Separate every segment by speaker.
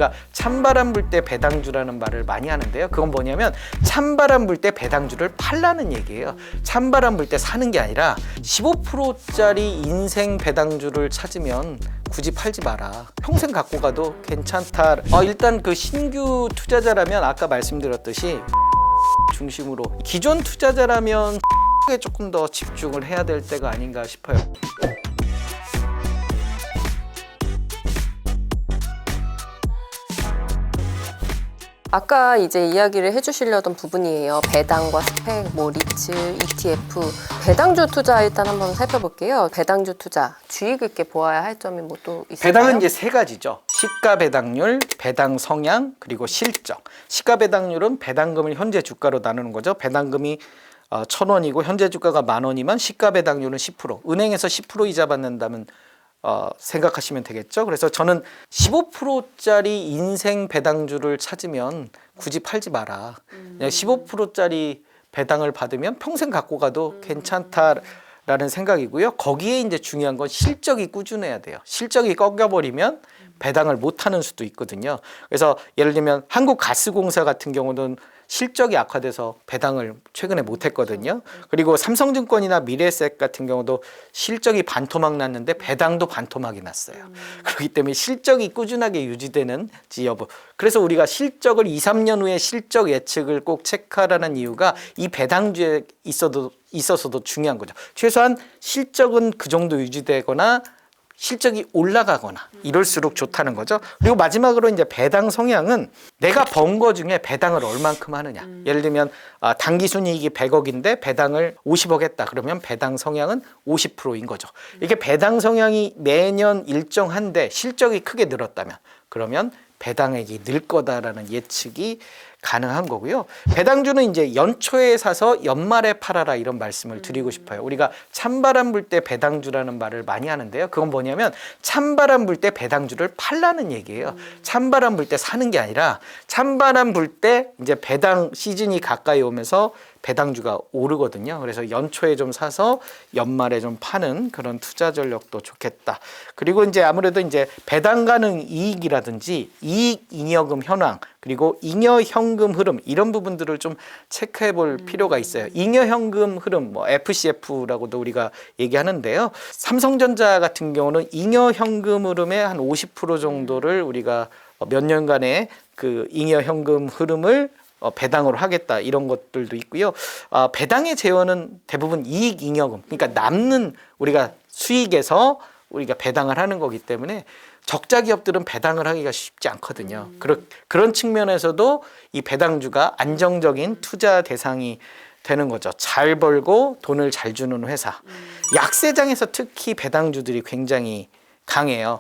Speaker 1: 우리가 찬바람 불 때 배당주라는 말을 많이 하는데요. 그건 뭐냐면 찬바람 불 때 배당주를 팔라는 얘기예요. 찬바람 불 때 사는 게 아니라 15%짜리 인생 배당주를 찾으면 굳이 팔지 마라. 평생 갖고 가도 괜찮다. 일단 그 신규 투자자라면 아까 말씀드렸듯이 중심으로 기존 투자자라면 에 조금 더 집중을 해야 될 때가 아닌가 싶어요.
Speaker 2: 아까 이제 이야기를 해주시려던 부분이에요. 배당과 스펙, 리츠, ETF. 배당주 투자 일단 한번 살펴볼게요. 배당주 투자, 주의 깊게 보아야 할 점이 뭐 또 있을까요?
Speaker 1: 배당은 이제 세 가지죠. 시가 배당률, 배당 성향, 그리고 실적. 시가 배당률은 배당금을 현재 주가로 나누는 거죠. 배당금이 1,000원이고 현재 주가가 10,000원이면 시가 배당률은 10%. 은행에서 10% 이자 받는다면 생각하시면 되겠죠. 그래서 저는 15%짜리 인생 배당주를 찾으면 굳이 팔지 마라. 15%짜리 배당을 받으면 평생 갖고 가도 괜찮다라는 생각이고요. 거기에 이제 중요한 건 실적이 꾸준해야 돼요. 실적이 꺾여버리면 배당을 못 하는 수도 있거든요. 그래서 예를 들면 한국가스공사 같은 경우는 실적이 악화돼서 배당을 최근에 못 했거든요. 그리고 삼성증권이나 미래에셋 같은 경우도 실적이 반토막 났는데 배당도 반토막이 났어요. 그렇기 때문에 실적이 꾸준하게 유지되는지 여부. 그래서 우리가 실적을 2, 3년 후에 실적 예측을 꼭 체크하라는 이유가 이 배당주에 있어서도 중요한 거죠. 최소한 실적은 그 정도 유지되거나 실적이 올라가거나 이럴수록 좋다는 거죠. 그리고 마지막으로 이제 배당 성향은 내가 번 거 중에 배당을 얼만큼 하느냐. 예를 들면 단기 순이익이 100억인데 배당을 50억 했다. 그러면 배당 성향은 50%인 거죠. 이게 배당 성향이 매년 일정한데 실적이 크게 늘었다면 그러면 배당액이 늘 거다라는 예측이 가능한 거고요. 배당주는 이제 연초에 사서 연말에 팔아라 이런 말씀을 드리고 싶어요. 우리가 찬바람 불 때 배당주라는 말을 많이 하는데요. 그건 뭐냐면 찬바람 불 때 배당주를 팔라는 얘기예요. 찬바람 불 때 사는 게 아니라 찬바람 불 때 이제 배당 시즌이 가까이 오면서 배당주가 오르거든요. 그래서 연초에 좀 사서 연말에 좀 파는 그런 투자 전략도 좋겠다. 그리고 이제 아무래도 이제 배당 가능 이익이라든지 이익 잉여금 현황 그리고 잉여 현금 흐름 이런 부분들을 좀 체크해 볼 필요가 있어요. 잉여 현금 흐름 뭐 FCF라고도 우리가 얘기하는데요. 삼성전자 같은 경우는 잉여 현금 흐름의 한 50% 정도를 우리가 몇 년간의 그 잉여 현금 흐름을 배당으로 하겠다 이런 것들도 있고요. 배당의 재원은 대부분 이익 잉여금 그러니까 남는 우리가 수익에서 우리가 배당을 하는 거기 때문에 적자 기업들은 배당을 하기가 쉽지 않거든요. 그런 측면에서도 이 배당주가 안정적인 투자 대상이 되는 거죠. 잘 벌고 돈을 잘 주는 회사. 약세장에서 특히 배당주들이 굉장히 강해요.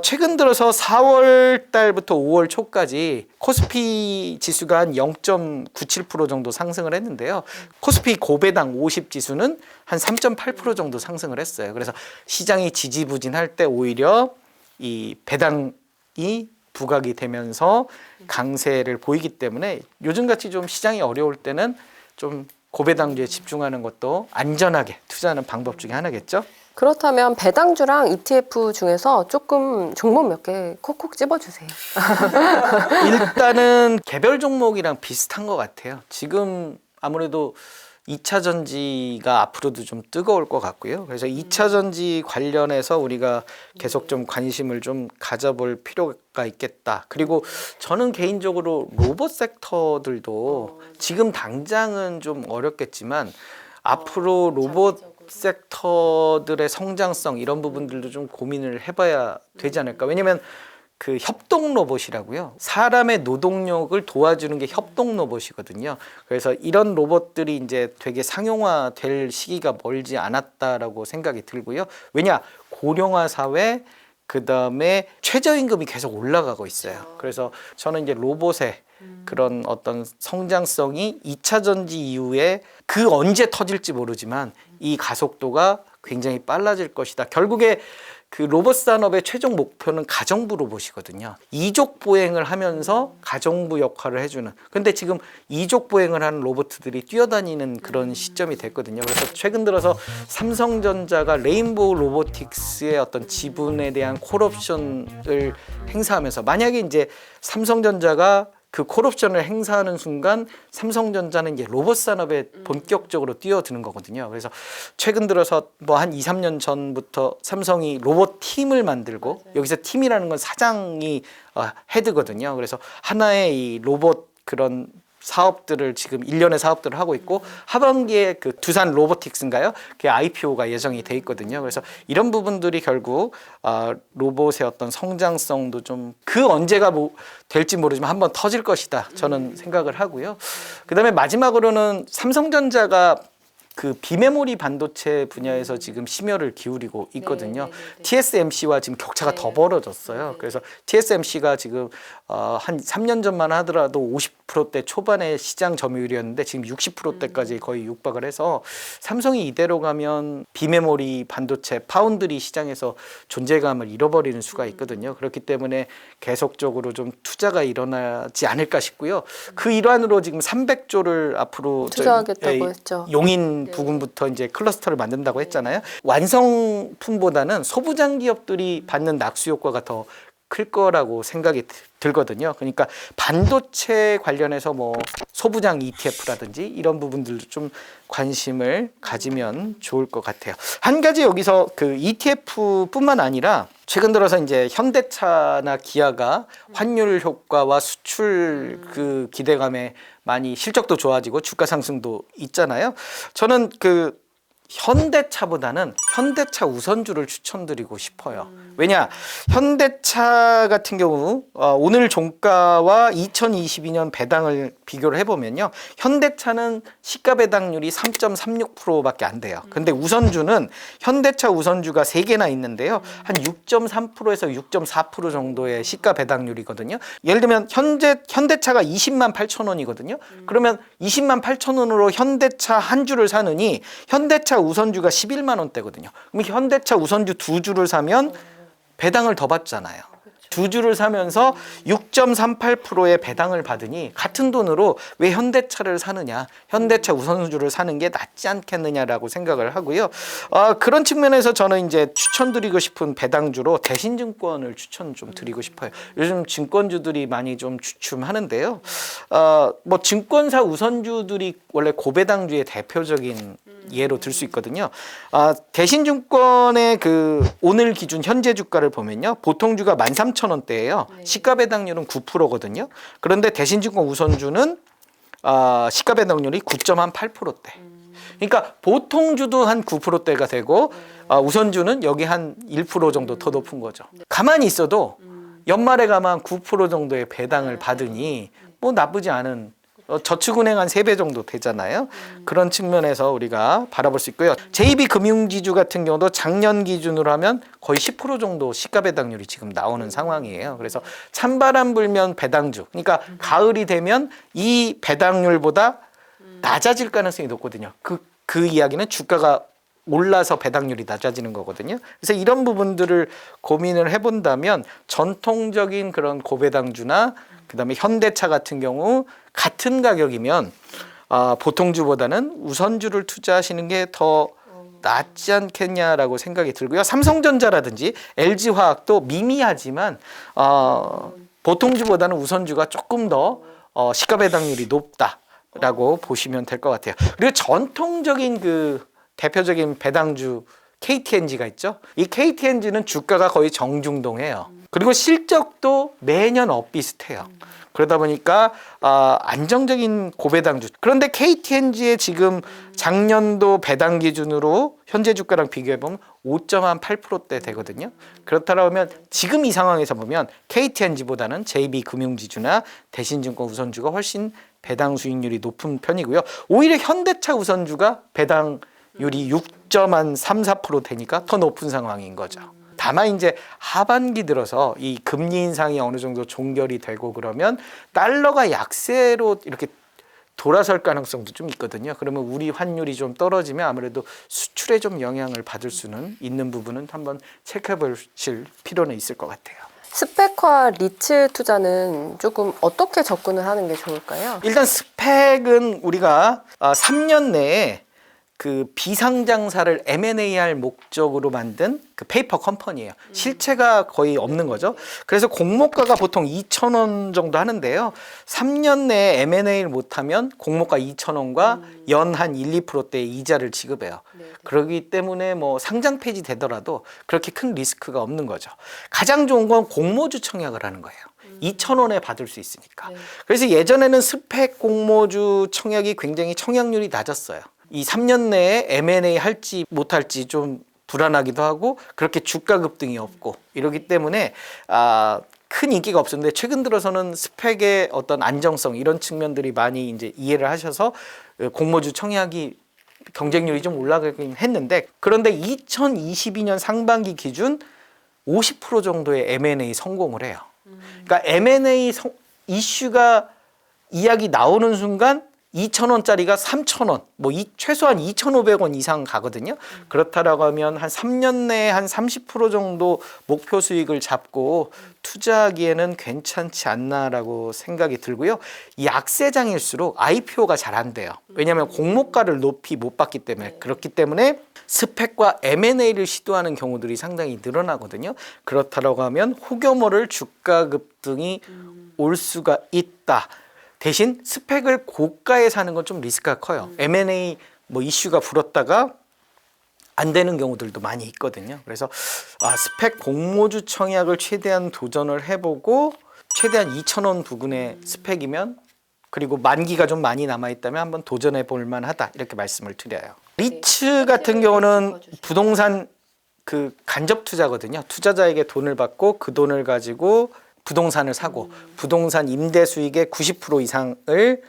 Speaker 1: 최근 들어서 4월 달부터 5월 초까지 코스피 지수가 한 0.97% 정도 상승을 했는데요. 코스피 고배당 50 지수는 한 3.8% 정도 상승을 했어요. 그래서 시장이 지지부진할 때 오히려 이 배당이 부각이 되면서 강세를 보이기 때문에 요즘같이 좀 시장이 어려울 때는 좀 고배당주에 집중하는 것도 안전하게 투자하는 방법 중에 하나겠죠.
Speaker 2: 그렇다면 배당주랑 ETF 중에서 조금 종목 몇 개 콕콕 집어주세요.
Speaker 1: 일단은 개별 종목이랑 비슷한 것 같아요. 지금 아무래도 2차 전지가 앞으로도 좀 뜨거울 것 같고요. 그래서 2차 전지 관련해서 우리가 계속 좀 관심을 좀 가져볼 필요가 있겠다. 그리고 저는 개인적으로 로봇 섹터들도 지금 당장은 좀 어렵겠지만 앞으로 로봇 섹터들의 성장성 이런 부분들도 좀 고민을 해봐야 되지 않을까. 왜냐면 그 협동 로봇이라고요. 사람의 노동력을 도와주는 게 협동 로봇이거든요. 그래서 이런 로봇들이 이제 되게 상용화될 시기가 멀지 않았다라고 생각이 들고요. 왜냐? 고령화 사회 그다음에 최저임금이 계속 올라가고 있어요. 그래서 저는 이제 로봇의 그런 어떤 성장성이 2차 전지 이후에 그 언제 터질지 모르지만 이 가속도가 굉장히 빨라질 것이다. 결국에 그 로봇 산업의 최종 목표는 가정부 로봇이거든요. 이족 보행을 하면서 가정부 역할을 해주는. 근데 지금 이족 보행을 하는 로봇들이 뛰어다니는 그런 시점이 됐거든요. 그래서 최근 들어서 삼성전자가 레인보우 로보틱스의 어떤 지분에 대한 콜옵션을 행사하면서, 만약에 이제 삼성전자가 그 콜옵션을 행사하는 순간 삼성전자는 이제 로봇 산업에 본격적으로 뛰어드는 거거든요. 그래서 최근 들어서 뭐 한 2, 3년 전부터 삼성이 로봇 팀을 만들고, 여기서 팀이라는 건 사장이 헤드거든요. 그래서 하나의 이 로봇 그런 사업들을 지금 일련의 사업들을 하고 있고, 하반기에 그 두산 로보틱스인가요? 그 IPO가 예정이 돼 있거든요. 그래서 이런 부분들이 결국 로봇의 어떤 성장성도 좀 그 언제가 뭐 될지 모르지만 한번 터질 것이다, 저는 생각을 하고요. 그다음에 마지막으로는 삼성전자가 그 비메모리 반도체 분야에서 지금 심혈을 기울이고 있거든요. TSMC와 지금 격차가 더 벌어졌어요. 그래서 TSMC가 지금 한 3년 전만 하더라도 50%대 초반의 시장 점유율이었는데 지금 60%대까지 거의 육박을 해서, 삼성이 이대로 가면 비메모리 반도체 파운드리 시장에서 존재감을 잃어버리는 수가 있거든요. 그렇기 때문에 계속적으로 좀 투자가 일어나지 않을까 싶고요. 그 일환으로 지금 300조를 앞으로
Speaker 2: 투자하겠다고 했죠.
Speaker 1: 용인 부근부터 이제 클러스터를 만든다고 했잖아요. 완성품보다는 소부장 기업들이 받는 낙수 효과가 더 클 거라고 생각이 들거든요. 그러니까 반도체 관련해서 뭐 소부장 ETF라든지 이런 부분들도 좀 관심을 가지면 좋을 것 같아요. 한 가지 여기서 그 ETF뿐만 아니라 최근 들어서 이제 현대차나 기아가 환율 효과와 수출 그 기대감에 많이 실적도 좋아지고 주가 상승도 있잖아요. 저는 그 현대차보다는 현대차 우선주를 추천드리고 싶어요. 왜냐, 현대차 같은 경우 오늘 종가와 2022년 배당을 비교를 해보면요, 현대차는 시가 배당률이 3.36%밖에 안 돼요. 근데 우선주는 현대차 우선주가 3개나 있는데요, 한 6.3%에서 6.4% 정도의 시가 배당률이거든요. 예를 들면 현대차가 20만 8천 원이거든요. 그러면 20만 8천 원으로 현대차 한 주를 사느니 현대차 우선주가 11만 원대거든요. 그럼 현대차 우선주 2주를 사면 배당을 더 받잖아요. 2주를 사면서 6.38%의 배당을 받으니 같은 돈으로 왜 현대차를 사느냐, 현대차 우선주를 사는 게 낫지 않겠느냐라고 생각을 하고요. 그런 측면에서 저는 이제 추천드리고 싶은 배당주로 대신증권을 추천 좀 드리고 싶어요. 요즘 증권주들이 많이 좀 주춤하는데요. 뭐 증권사 우선주들이 원래 고배당주의 대표적인 예로 들 수 있거든요. 대신증권의 그 오늘 기준 현재 주가를 보면요, 보통주가 13,000원대예요. 시가 배당률은 9%거든요. 그런데 대신증권 우선주는 시가 배당률이 9.8%대. 그러니까 보통주도 한 9%대가 되고 우선주는 여기 한 1% 정도 더 높은 거죠. 가만히 있어도 연말에 가면 9% 정도의 배당을 받으니 뭐 나쁘지 않은, 저축은행 한 3배 정도 되잖아요. 그런 측면에서 우리가 바라볼 수 있고요. JB금융지주 같은 경우도 작년 기준으로 하면 거의 10% 정도 시가 배당률이 지금 나오는 상황이에요. 그래서 찬바람 불면 배당주, 그러니까 가을이 되면 이 배당률보다 낮아질 가능성이 높거든요. 그 이야기는 주가가 올라서 배당률이 낮아지는 거거든요. 그래서 이런 부분들을 고민을 해본다면 전통적인 그런 고배당주나 그다음에 현대차 같은 경우 같은 가격이면 보통주보다는 우선주를 투자하시는 게 더 낫지 않겠냐라고 생각이 들고요. 삼성전자라든지 LG화학도 미미하지만 보통주보다는 우선주가 조금 더 시가 배당률이 높다라고 보시면 될 것 같아요. 그리고 전통적인 그 대표적인 배당주 KTNG가 있죠. 이 KTNG는 주가가 거의 정중동해요. 그리고 실적도 매년 엇비슷해요. 그러다 보니까 안정적인 고배당주. 그런데 KTNG의 지금 작년도 배당 기준으로 현재 주가랑 비교해보면 5.8%대 되거든요. 그렇다면 지금 이 상황에서 보면 KTNG보다는 JB금융지주나 대신증권 우선주가 훨씬 배당 수익률이 높은 편이고요. 오히려 현대차 우선주가 배당률이 6.34% 되니까 더 높은 상황인 거죠. 다만 이제 하반기 들어서 이 금리 인상이 어느 정도 종결이 되고 그러면 달러가 약세로 이렇게 돌아설 가능성도 좀 있거든요. 그러면 우리 환율이 좀 떨어지면 아무래도 수출에 좀 영향을 받을 수는 있는 부분은 한번 체크해 보실 필요는 있을 것 같아요.
Speaker 2: 스펙화 리츠 투자는 조금 어떻게 접근을 하는 게 좋을까요?
Speaker 1: 일단 스펙은 우리가 3년 내에 그 비상장사를 M&A 할 목적으로 만든 그 페이퍼 컴퍼니예요. 실체가 거의 없는 거죠. 그래서 공모가가 보통 2,000원 정도 하는데요. 3년 내에 M&A를 못하면 공모가 2,000원과 연 한 1, 2%대의 이자를 지급해요. 그렇기 때문에 뭐 상장 폐지 되더라도 그렇게 큰 리스크가 없는 거죠. 가장 좋은 건 공모주 청약을 하는 거예요. 2,000원에 받을 수 있으니까. 그래서 예전에는 스펙 공모주 청약이 굉장히 청약률이 낮았어요. 이 3년 내에 M&A 할지 못할지 좀 불안하기도 하고 그렇게 주가 급등이 없고 이러기 때문에 큰 인기가 없었는데 최근 들어서는 스펙의 어떤 안정성 이런 측면들이 많이 이제 이해를 하셔서 공모주 청약이 경쟁률이 좀 올라가긴 했는데 그런데 2022년 상반기 기준 50% 정도의 M&A 성공을 해요. 그러니까 M&A 이슈가 이야기 나오는 순간 2,000원짜리가 3,000원, 뭐 최소한 2,500원 이상 가거든요. 그렇다라고 하면 한 3년 내에 한 30% 정도 목표 수익을 잡고 투자하기에는 괜찮지 않나라고 생각이 들고요. 약세장일수록 IPO가 잘 안 돼요. 왜냐하면 공모가를 높이 못 받기 때문에 그렇기 때문에 스펙과 M&A를 시도하는 경우들이 상당히 늘어나거든요. 그렇다라고 하면 혹여모를 주가 급등이 올 수가 있다. 대신 스펙을 고가에 사는 건 좀 리스크가 커요. M&A 뭐 이슈가 불었다가 안 되는 경우들도 많이 있거든요. 그래서 스펙 공모주 청약을 최대한 도전을 해보고 최대한 2,000원 부근의 스펙이면 그리고 만기가 좀 많이 남아있다면 한번 도전해 볼 만하다 이렇게 말씀을 드려요. 리츠 같은 경우는 부동산 그 간접 투자거든요. 투자자에게 돈을 받고 그 돈을 가지고 부동산을 사고 부동산 임대 수익의 90% 이상을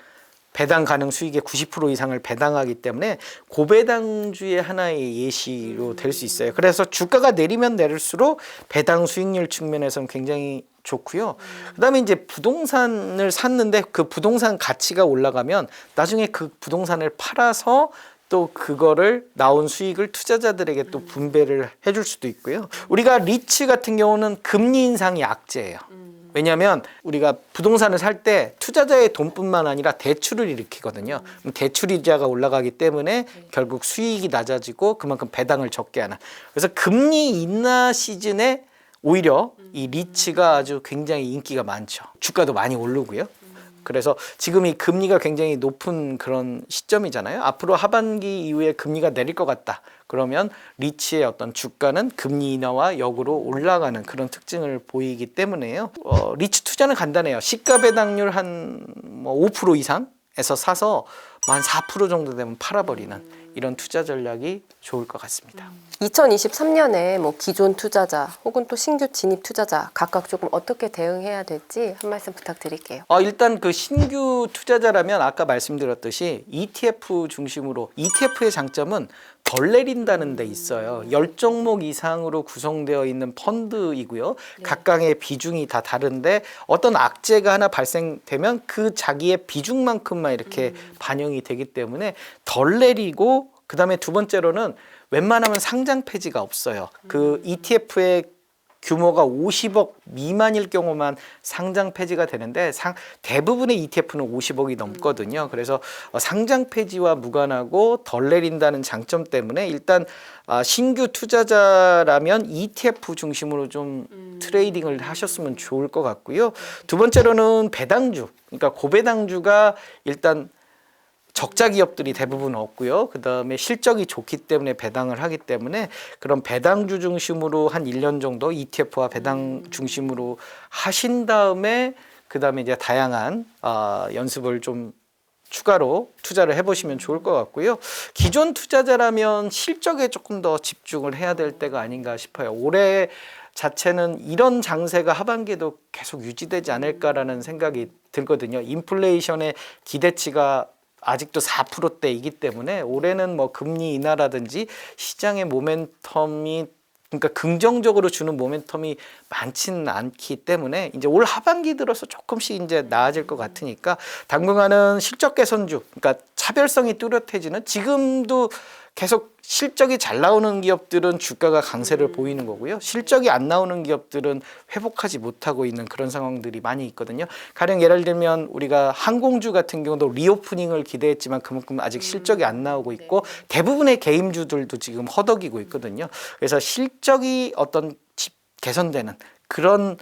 Speaker 1: 배당 가능 수익의 90% 이상을 배당하기 때문에 고배당주의 하나의 예시로 될 수 있어요. 그래서 주가가 내리면 내릴수록 배당 수익률 측면에서는 굉장히 좋고요. 그다음에 이제 부동산을 샀는데 그 부동산 가치가 올라가면 나중에 그 부동산을 팔아서 또 그거를 나온 수익을 투자자들에게 또 분배를 해줄 수도 있고요. 우리가 리츠 같은 경우는 금리 인상이 악재예요. 왜냐하면 우리가 부동산을 살 때 투자자의 돈뿐만 아니라 대출을 일으키거든요. 대출 이자가 올라가기 때문에 결국 수익이 낮아지고 그만큼 배당을 적게 하는. 그래서 금리 인하 시즌에 오히려 이 리츠가 아주 굉장히 인기가 많죠. 주가도 많이 오르고요. 그래서 지금 이 금리가 굉장히 높은 그런 시점이잖아요. 앞으로 하반기 이후에 금리가 내릴 것 같다. 그러면 리츠의 어떤 주가는 금리 인하와 역으로 올라가는 그런 특징을 보이기 때문에요. 리츠 투자는 간단해요. 시가 배당률 한 5% 이상에서 사서 한 4% 정도 되면 팔아버리는 이런 투자 전략이 좋을 것 같습니다.
Speaker 2: 2023년에 뭐 기존 투자자 혹은 또 신규 진입 투자자 각각 조금 어떻게 대응해야 될지 한 말씀 부탁드릴게요.
Speaker 1: 일단 그 신규 투자자라면 아까 말씀드렸듯이 ETF 중심으로 ETF의 장점은 덜 내린다는 데 있어요. 10종목 이상으로 구성되어 있는 펀드이고요. 각각의 비중이 다 다른데 어떤 악재가 하나 발생되면 그 자기의 비중만큼만 이렇게 반영이 되기 때문에 덜 내리고 그다음에 두 번째로는 웬만하면 상장 폐지가 없어요. 그 ETF의 규모가 50억 미만일 경우만 상장 폐지가 되는데 대부분의 ETF는 50억이 넘거든요. 그래서 상장 폐지와 무관하고 덜 내린다는 장점 때문에 일단 신규 투자자라면 ETF 중심으로 좀 트레이딩을 하셨으면 좋을 것 같고요. 두 번째로는 배당주, 그러니까 고배당주가 일단 적자 기업들이 대부분 없고요. 그다음에 실적이 좋기 때문에 배당을 하기 때문에 그런 배당주 중심으로 한 1년 정도 ETF와 배당 중심으로 하신 다음에 그다음에 이제 다양한 연습을 좀 추가로 투자를 해보시면 좋을 것 같고요. 기존 투자자라면 실적에 조금 더 집중을 해야 될 때가 아닌가 싶어요. 올해 자체는 이런 장세가 하반기에도 계속 유지되지 않을까라는 생각이 들거든요. 인플레이션의 기대치가 아직도 4%대이기 때문에 올해는 뭐 금리 인하라든지 시장의 모멘텀이 그러니까 긍정적으로 주는 모멘텀이 많지는 않기 때문에 이제 올 하반기 들어서 조금씩 이제 나아질 것 같으니까 당분간은 실적 개선주, 그러니까 차별성이 뚜렷해지는, 지금도 계속 실적이 잘 나오는 기업들은 주가가 강세를 보이는 거고요. 실적이 안 나오는 기업들은 회복하지 못하고 있는 그런 상황들이 많이 있거든요. 가령 예를 들면 우리가 항공주 같은 경우도 리오프닝을 기대했지만 그만큼 아직 실적이 안 나오고 있고 대부분의 개임주들도 지금 허덕이고 있거든요. 그래서 실적이 어떤 개선되는 그런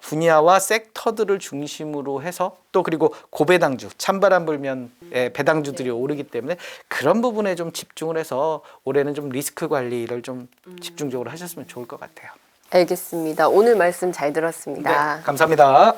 Speaker 1: 분야와 섹터들을 중심으로 해서 또 그리고 고배당주, 찬바람 불면 배당주들이 오르기 때문에 그런 부분에 좀 집중을 해서 올해는 좀 리스크 관리를 좀 집중적으로 하셨으면 좋을 것 같아요.
Speaker 2: 알겠습니다. 오늘 말씀 잘 들었습니다.
Speaker 1: 네, 감사합니다.